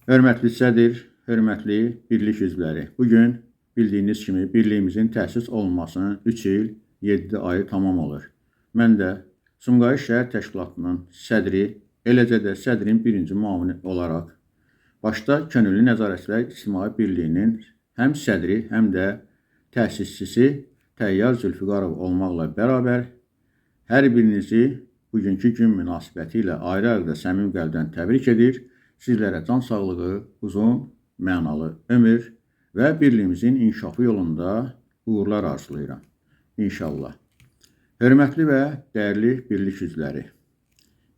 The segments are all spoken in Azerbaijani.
Hörmətli sədr, hörmətli birlik üzvləri. Bugün bildiyiniz kimi birliyimizin təsis olunmasının 3 il 7 ayı tamam olur. Mən də Sumqayıt Şəhər Təşkilatının sədri, eləcə də sədrin birinci müavini olaraq başda Könüllü Nəzarətçilər İctimai Birliyinin həm sədri, həm də təsisçisi Təyyar Zülfüqarov olmaqla bərabər hər birinizi bugünkü gün münasibəti ilə ayrı-ayrı səmimi qəlbdən təbrik edir. Sizlərə can sağlığı, uzun, mənalı ömür və birliyimizin inkişafı yolunda uğurlar arzulayıram. İnşallah. Hörmətli və dəyərli birlik üzvləri,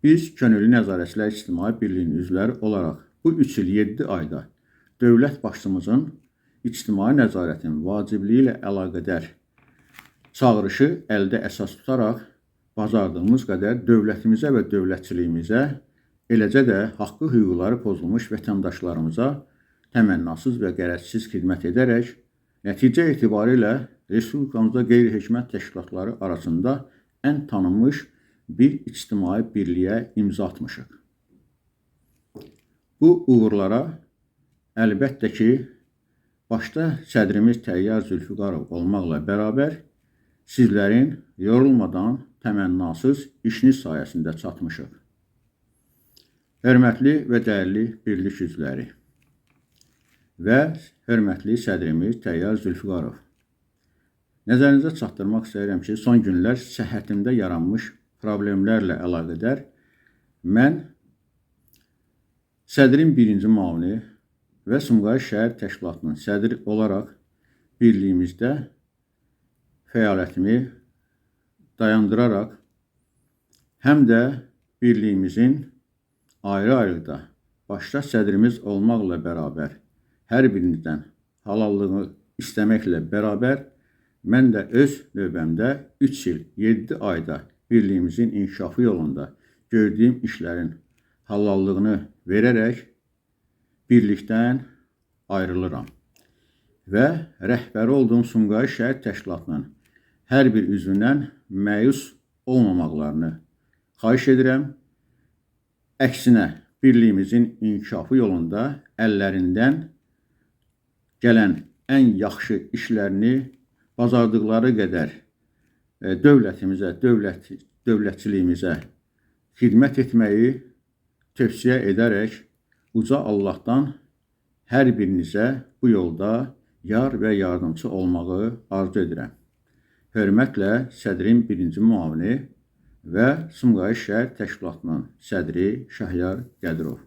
biz Könüllü Nəzarətçilər İctimai Birliyinin üzvləri olaraq bu 3 il 7 ayda dövlət başçımızın ictimai nəzarətin vacibliyi ilə əlaqədar çağırışı əldə əsas tutaraq bacardığımız qədər dövlətimizə və dövlətçiliyimizə, eləcə də haqqı hüquqları pozulmuş vətəndaşlarımıza təmənnasız və qərəzsiz xidmət edərək, nəticə etibarilə Respublikamızda qeyri-hökumət təşkilatları arasında ən tanınmış bir ictimai birliyə imza atmışıq. Bu uğurlara əlbəttə ki, başda sədrimiz Təyyar Zülfüqarov olmaqla bərabər sizlərin yorulmadan təmənnasız işiniz sayəsində çatmışıq. Hörmətli və dəyərli birlik üzvləri və hörmətli sədrimiz Təyyar Zülfüqarov, nəzərinizə çatdırmaq istəyirəm ki, son günlər səhhətimdə yaranmış problemlərlə əlaqədar mən sədrin birinci müavini və Sumqayıt Şəhər Təşkilatının sədri olaraq birliyimizdə fəaliyyətimi dayandıraraq həm də birliyimizin ayrı-ayrıda başda sədrimiz olmaqla bərabər hər birinizdən halallığını istəməklə bərabər mən də öz növbəmdə 3 il 7 ayda birliyimizin inkişafı yolunda gördüyüm işlərin halallığını verərək birlikdən ayrılıram və rəhbəri olduğum Sumqayıt Şəhər Təşkilatının hər bir üzvündən məyus olmamaqlarını xahiş edirəm. Əksinə, birliyimizin inkişafı yolunda əllərindən gələn ən yaxşı işlərini bacardıqları qədər dövlətimizə, dövlətçiliyimizə xidmət etməyi tövsiyə edərək uca Allahdan hər birinizə bu yolda yar və yardımcı olmağı arzu edirəm. Hörmətlə sədrin birinci müavini və Sumqayıt Şəhər Təşkilatının sədri Şəhriyar Qədirov.